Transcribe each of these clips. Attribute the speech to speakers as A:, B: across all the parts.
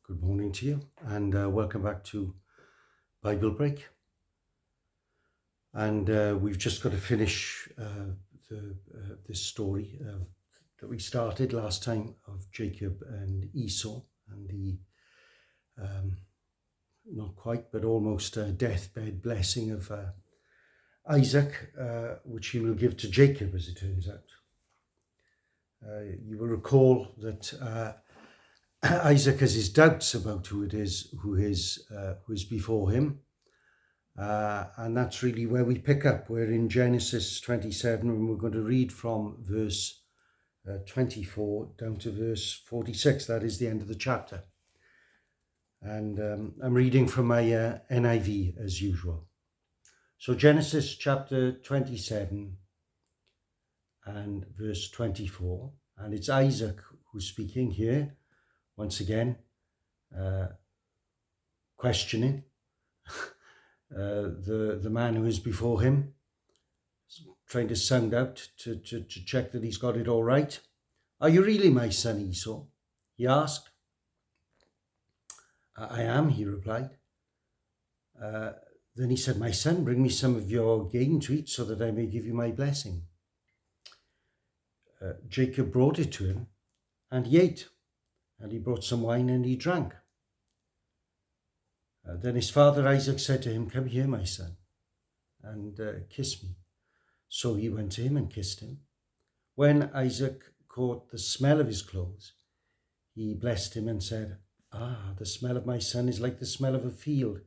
A: Good morning to you, and welcome back to Bible Break. And we've just got to finish this story that we started last time of Jacob and Esau and the not quite, but almost deathbed blessing of Isaac, which he will give to Jacob, as it turns out. You will recall that Isaac has his doubts about who is before him, and that's really where we pick up. We're in Genesis 27, and we're going to read from verse 24 down to verse 46. That is the end of the chapter, and I'm reading from my NIV as usual. So Genesis chapter 27 and verse 24, and it's Isaac who's speaking here. Once again, questioning the man who is before him, trying to sound out to check that he's got it all right. "Are you really my son Esau?" he asked. "I am," he replied. Then he said, "My son, bring me some of your game to eat so that I may give you my blessing." Jacob brought it to him, and he ate. And he brought some wine and he drank. Then his father Isaac said to him, "Come here, my son, and kiss me." So he went to him and kissed him. When Isaac caught the smell of his clothes, he blessed him and said, "The smell of my son is like the smell of a field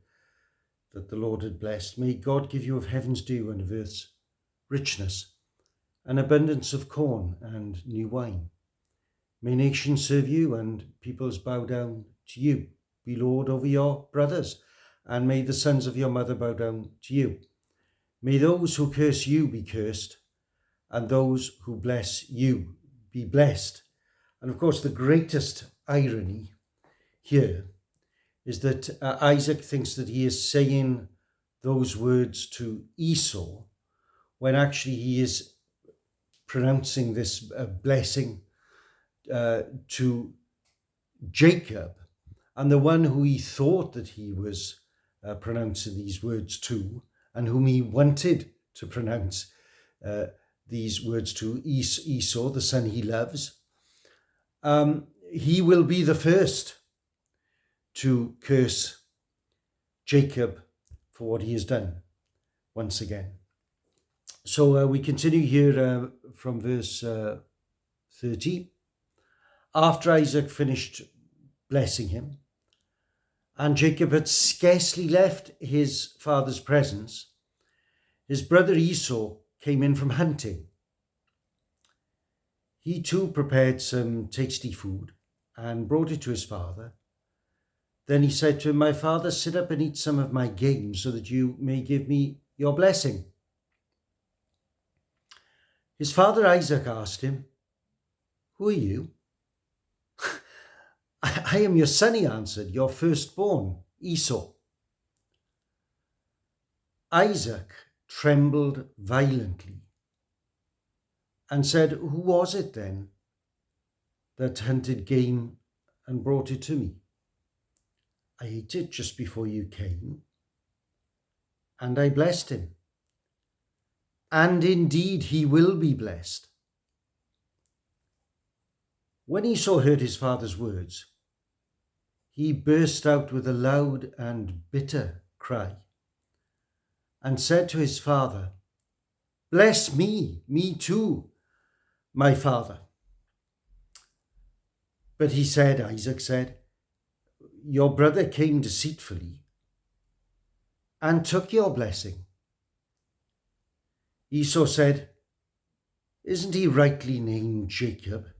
A: that the Lord had blessed. May God give you of heaven's dew and of earth's richness, an abundance of corn and new wine. May nations serve you and peoples bow down to you. Be Lord over your brothers, and may the sons of your mother bow down to you. May those who curse you be cursed, and those who bless you be blessed." And of course, the greatest irony here is that Isaac thinks that he is saying those words to Esau, when actually he is pronouncing this blessing to Jacob, and the one who he thought that he was pronouncing these words to, and whom he wanted to pronounce these words to, Esau, the son he loves. He will be the first to curse Jacob for what he has done once again. So we continue here from verse 30. After Isaac finished blessing him, and Jacob had scarcely left his father's presence, his brother Esau came in from hunting. He too prepared some tasty food and brought it to his father. Then he said to him, "My father, sit up and eat some of my game so that you may give me your blessing." His father Isaac asked him, "Who are you?" "I am your son," he answered, "your firstborn, Esau." Isaac trembled violently and said, "Who was it then that hunted game and brought it to me? I ate it just before you came, and I blessed him. And indeed he will be blessed." When Esau heard his father's words, he burst out with a loud and bitter cry and said to his father, "Bless me too, my father." But Isaac said, "Your brother came deceitfully and took your blessing." Esau said, "Isn't he rightly named Jacob?"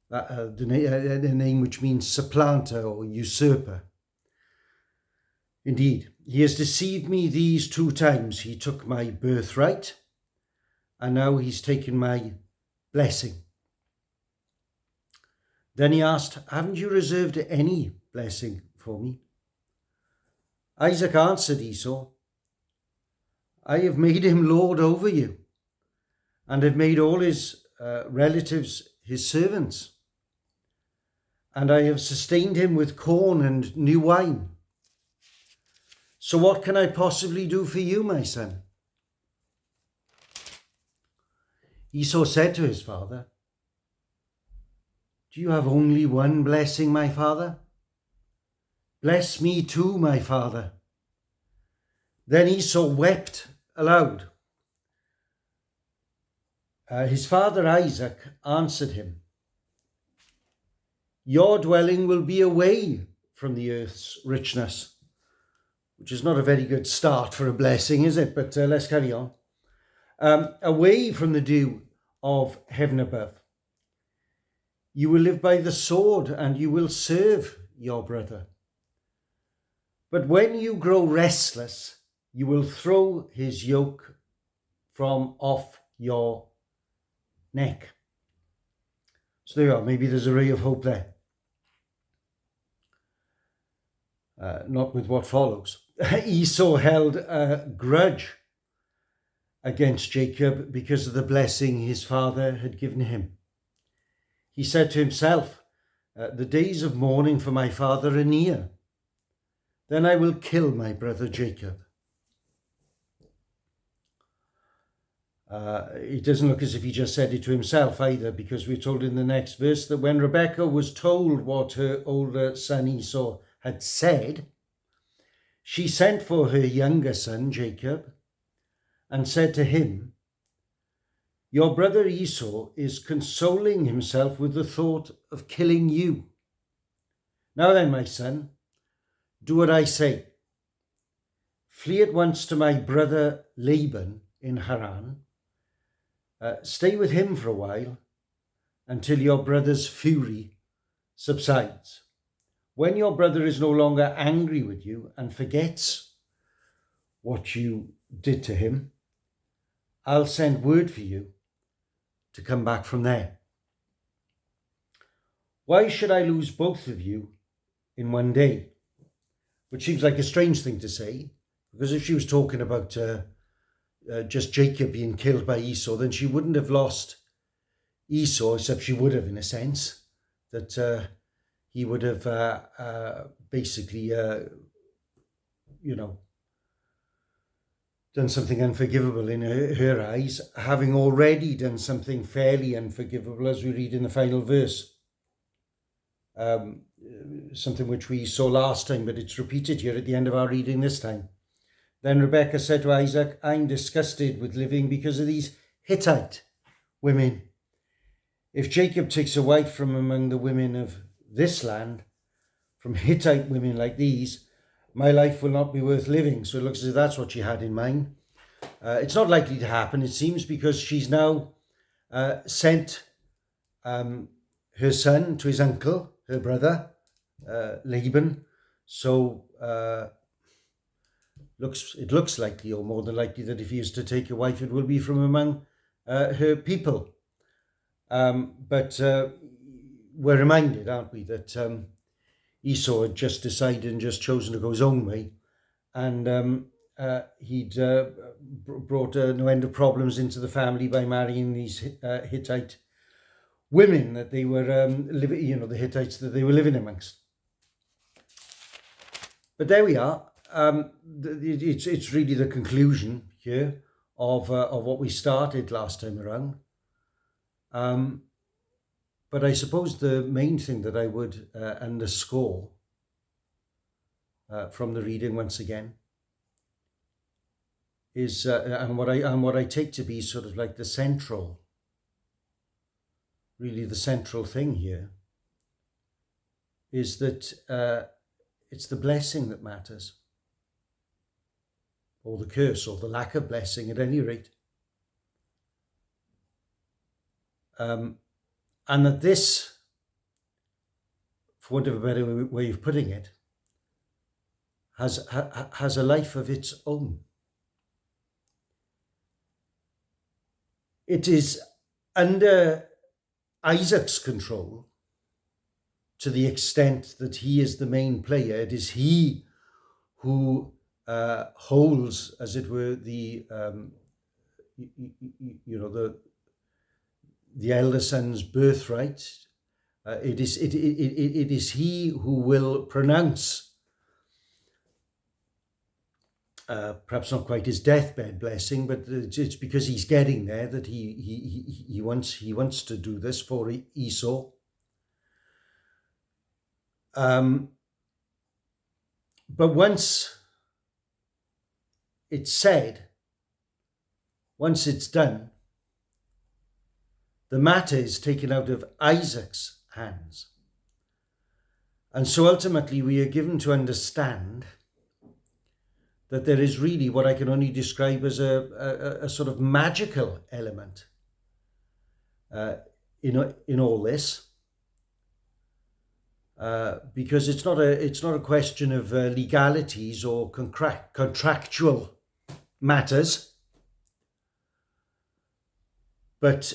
A: The name which means supplanter or usurper. "Indeed, he has deceived me these 2 times. He took my birthright, and now he's taken my blessing." Then he asked, "Haven't you reserved any blessing for me?" Isaac answered Esau, "I have made him lord over you, and have made all his relatives his servants. and I have sustained him with corn and new wine. So what can I possibly do for you, my son?" Esau said to his father, "Do you have only one blessing, my father? Bless me too, my father." Then Esau wept aloud. His father Isaac answered him, "Your dwelling will be away from the earth's richness," which is not a very good start for a blessing, is it? But let's carry on. "Away from the dew of heaven above. You will live by the sword, and you will serve your brother. But when you grow restless, you will throw his yoke from off your neck." So there you are. Maybe there's a ray of hope there. Not with what follows. Esau held a grudge against Jacob because of the blessing his father had given him. He said to himself, "The days of mourning for my father are near. Then I will kill my brother Jacob." It doesn't look as if he just said it to himself either, because we're told in the next verse that when Rebekah was told what her older son Esau had said, she sent for her younger son Jacob and said to him, "Your brother Esau is consoling himself with the thought of killing you. Now then, my son, do what I say. Flee at once to my brother Laban in Haran. Stay with him for a while until your brother's fury subsides. When your brother is no longer angry with you and forgets what you did to him, I'll send word for you to come back from there. Why should I lose both of you in one day?" Which seems like a strange thing to say, because if she was talking about just Jacob being killed by Esau, then she wouldn't have lost Esau, except she would have, in a sense, that he would have basically, done something unforgivable in her eyes, having already done something fairly unforgivable, as we read in the final verse. Something which we saw last time, but it's repeated here at the end of our reading this time. Then Rebekah said to Isaac, "I'm disgusted with living because of these Hittite women. If Jacob takes a wife from among the women of this land, from Hittite women like these, my life will not be worth living." So it looks as if that's what she had in mind. It's not likely to happen, it seems, because she's now sent her son to his uncle, her brother, Laban. So it looks likely, or more than likely, that if he is to take a wife, it will be from among her people. But we're reminded, aren't we, that Esau had just decided and just chosen to go his own way, and he'd brought no end of problems into the family by marrying these Hittite women that they were the Hittites that they were living amongst. But there we are. It's really the conclusion here of what we started last time around. But I suppose the main thing that I would underscore from the reading once again is and what I take to be sort of like the central thing here is that it's the blessing that matters, or the curse, or the lack of blessing at any rate. And that this, for want of a better way of putting it, has a life of its own. It is under Isaac's control to the extent that he is the main player. It is he who holds, as it were, the elder son's birthright, It is he who will pronounce, perhaps not quite his deathbed blessing, but it's because he's getting there that he wants to do this for Esau. But once it's said, once it's done, the matter is taken out of Isaac's hands. And so ultimately we are given to understand that there is really what I can only describe as a sort of magical element in all this, because it's not a question of legalities or contractual matters, but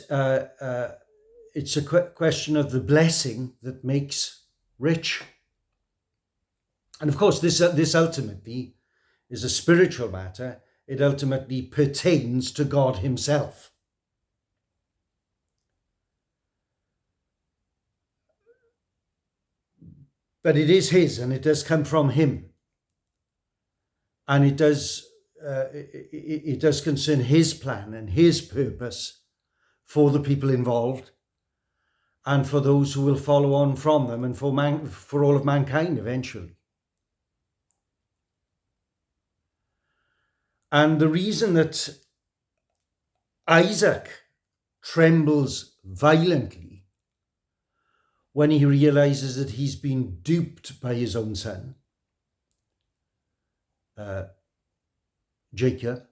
A: it's a question of the blessing that makes rich. And of course, this ultimately is a spiritual matter. It ultimately pertains to God himself. But it is his, and it does come from him. And it does concern his plan and his purpose for the people involved and for those who will follow on from them, and for all of mankind eventually. And the reason that Isaac trembles violently when he realizes that he's been duped by his own son, Jacob,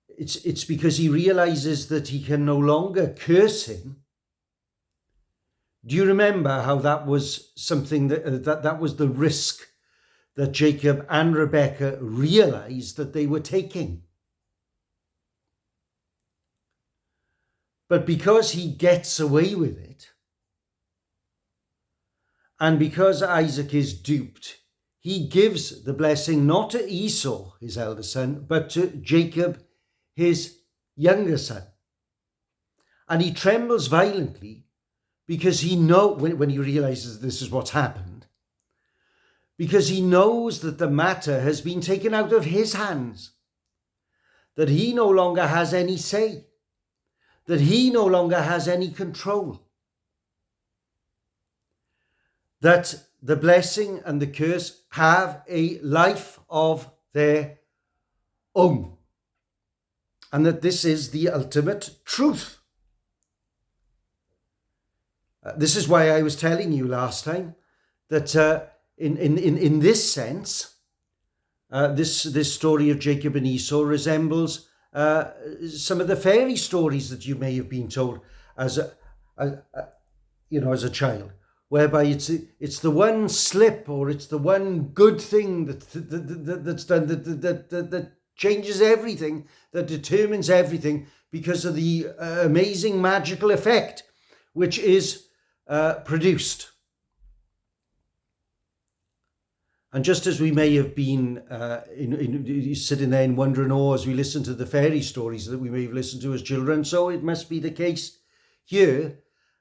A: it's because he realizes that he can no longer curse him. Do you remember how that was something that was the risk that Jacob and Rebekah realized that they were taking? But because he gets away with it, and because Isaac is duped, he gives the blessing not to Esau, his elder son, but to Jacob, his younger son. And he trembles violently because he knows, when he realizes this is what's happened, because he knows that the matter has been taken out of his hands, that he no longer has any say, that he no longer has any control, that the blessing and the curse have a life of their own, and that this is the ultimate truth. This is why I was telling you last time that in this sense, this story of Jacob and Esau resembles some of the fairy stories that you may have been told as a child, whereby it's the one slip or it's the one good thing that's done that changes everything, that determines everything, because of the amazing magical effect which is produced. And just as we may have been sitting there in wonder and awe as we listen to the fairy stories that we may have listened to as children, so it must be the case here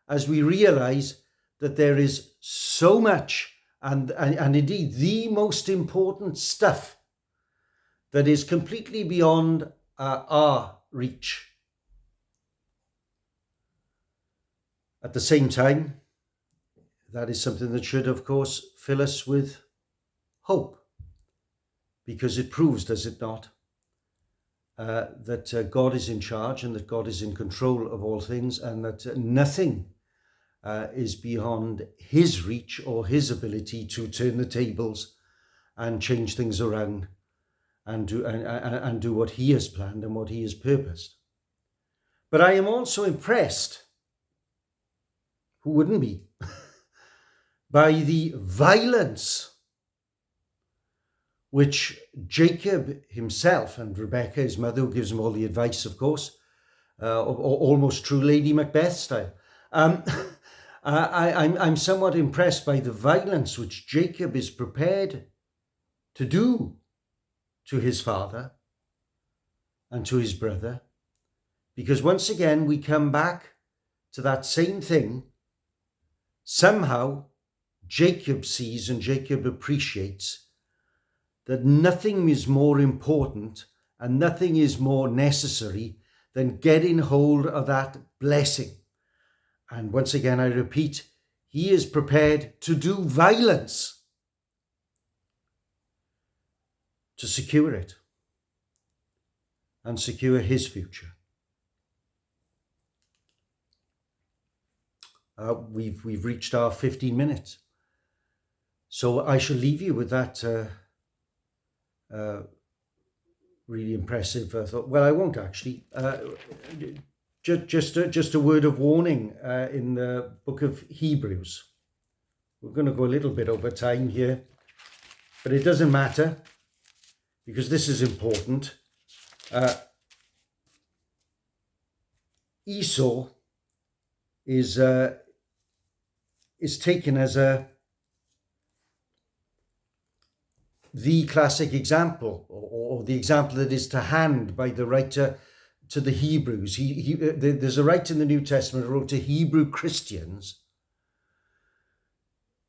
A: as we realize that there is so much and indeed the most important stuff that is completely beyond our reach. At the same time, that is something that should, of course, fill us with hope, because it proves, does it not, that God is in charge and that God is in control of all things, and that nothing is beyond his reach or his ability to turn the tables and change things around and do what he has planned and what he has purposed. But I am also impressed, who wouldn't be, by the violence which Jacob himself, and Rebekah, his mother, who gives him all the advice, of course, almost true Lady Macbeth style. I'm somewhat impressed by the violence which Jacob is prepared to do to his father and to his brother, because once again we come back to that same thing somehow Jacob sees and Jacob appreciates that nothing is more important and nothing is more necessary than getting hold of that blessing. And once again, I repeat, he is prepared to do violence to secure it and secure his future. We've reached our 15 minutes. So I shall leave you with that really impressive thought. Well, I won't actually. Just a word of warning in the book of Hebrews. We're going to go a little bit over time here, but it doesn't matter because this is important. Esau is taken as the classic example, or the example that is to hand by the writer to the Hebrews. There's a writer in the New Testament who wrote to Hebrew Christians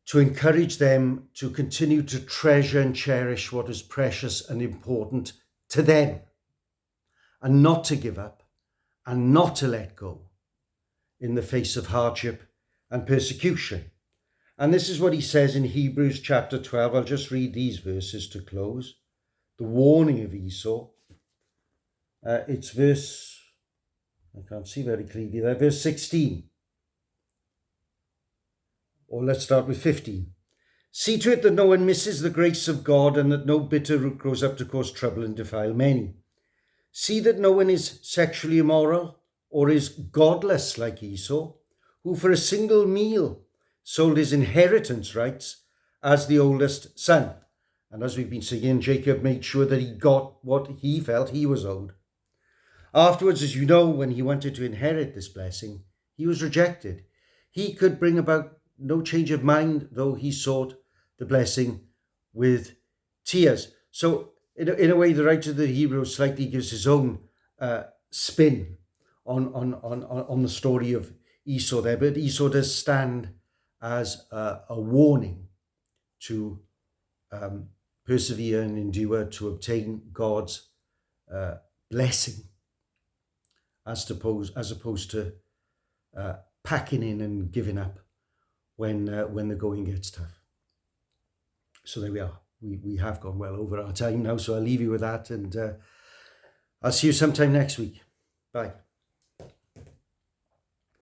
A: to encourage them to continue to treasure and cherish what is precious and important to them, and not to give up and not to let go in the face of hardship and persecution. And this is what he says in Hebrews chapter 12. I'll just read these verses to close. The warning of Esau. It's verse, I can't see very clearly there, verse 16. Or let's start with 15. See to it that no one misses the grace of God, and that no bitter root grows up to cause trouble and defile many. See that no one is sexually immoral or is godless like Esau, who for a single meal sold his inheritance rights as the oldest son. And as we've been saying, Jacob made sure that he got what he felt he was owed. Afterwards, as you know, when he wanted to inherit this blessing, he was rejected. He could bring about no change of mind, though he sought the blessing with tears. So in a way, the writer of the Hebrews slightly gives his own spin on the story of Esau there, but Esau does stand as a warning to persevere and endure to obtain God's blessing, as opposed to packing in and giving up when the going gets tough. So there we are. We have gone well over our time now, so I'll leave you with that, and I'll see you sometime next week. Bye.